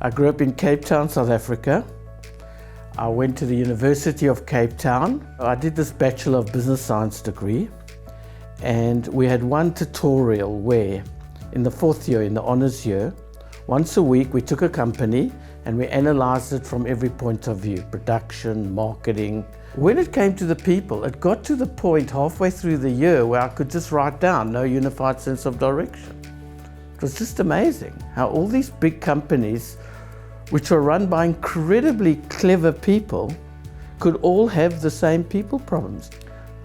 I grew up in Cape Town, South Africa. I went to the University of Cape Town. I did this Bachelor of Business Science degree, and we had one tutorial where in the fourth year, in the honors year, once a week we took a company and we analyzed it from every point of view: production, marketing. When it came to the people, it got to the point halfway through the year where I could just write down no unified sense of direction. It was just amazing how all these big companies, which are run by incredibly clever people, could all have the same people problems.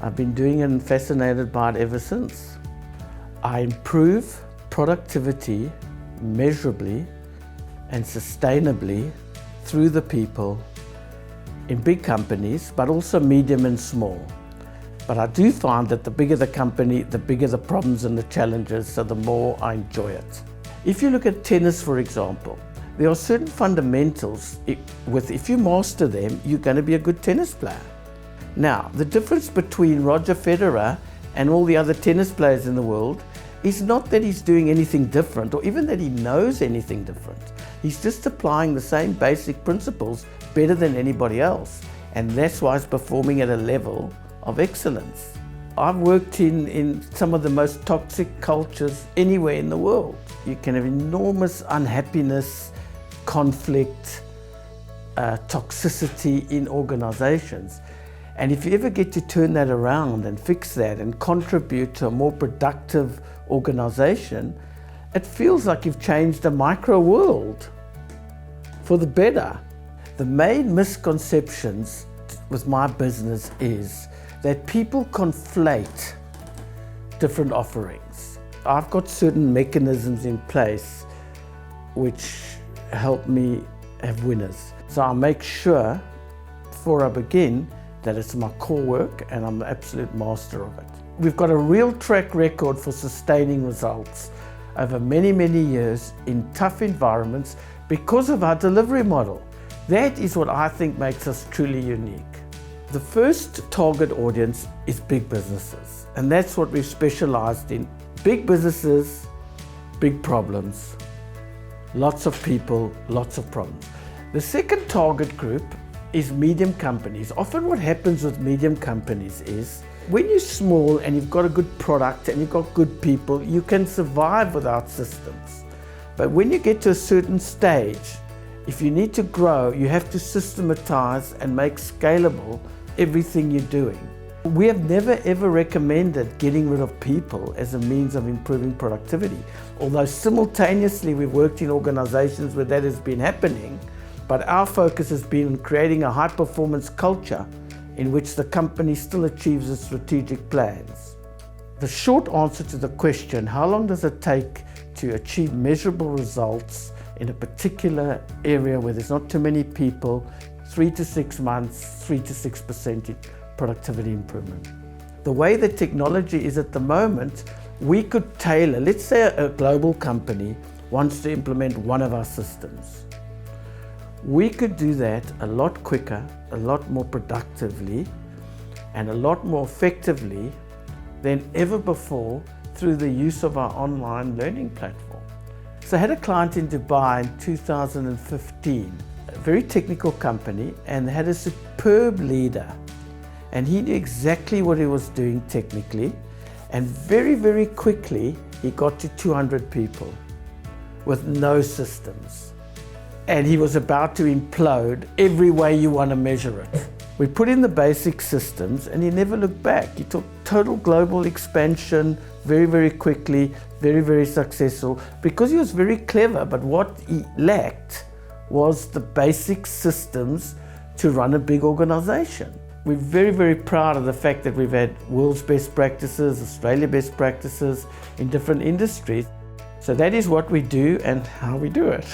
I've been doing it and fascinated by it ever since. I improve productivity measurably and sustainably through the people in big companies, but also medium and small. But I do find that the bigger the company, the bigger the problems and the challenges, so the more I enjoy it. If you look at tennis, for example, there are certain fundamentals if you master them, you're going to be a good tennis player. Now, the difference between Roger Federer and all the other tennis players in the world is not that he's doing anything different or even that he knows anything different. He's just applying the same basic principles better than anybody else, and that's why he's performing at a level of excellence. I've worked in some of the most toxic cultures anywhere in the world. You can have enormous unhappiness, conflict, toxicity in organizations. And if you ever get to turn that around and fix that and contribute to a more productive organization, it feels like you've changed a micro world for the better. The main misconceptions with my business is that people conflate different offerings. I've got certain mechanisms in place which help me have winners. So I make sure before I begin that it's my core work and I'm the absolute master of it. We've got a real track record for sustaining results over many, many years in tough environments because of our delivery model. That is what I think makes us truly unique. The first target audience is big businesses, and that's what we've specialized in. Big businesses, big problems, lots of people, lots of problems. The second target group is medium companies. Often what happens with medium companies is when you're small and you've got a good product and you've got good people, you can survive without systems. But when you get to a certain stage, if you need to grow, you have to systematize and make scalable everything you're doing. We have never ever recommended getting rid of people as a means of improving productivity, although simultaneously we've worked in organizations where that has been happening, but our focus has been on creating a high-performance culture in which the company still achieves its strategic plans. The short answer to the question, how long does it take to achieve measurable results in a particular area where there's not too many people, 3 to 6 months, 3 to 6% productivity improvement. The way the technology is at the moment, we could tailor, let's say a global company wants to implement one of our systems. We could do that a lot quicker, a lot more productively, and a lot more effectively than ever before through the use of our online learning platform. So I had a client in Dubai in 2015, a very technical company, and they had a superb leader. And he knew exactly what he was doing technically, and very, very quickly he got to 200 people with no systems. And he was about to implode every way you want to measure it. We put in the basic systems and he never looked back. He took total global expansion very, very quickly, very, very successful, because he was very clever, but what he lacked was the basic systems to run a big organization. We're very, very proud of the fact that we've had world's best practices, Australia best practices in different industries. So that is what we do and how we do it.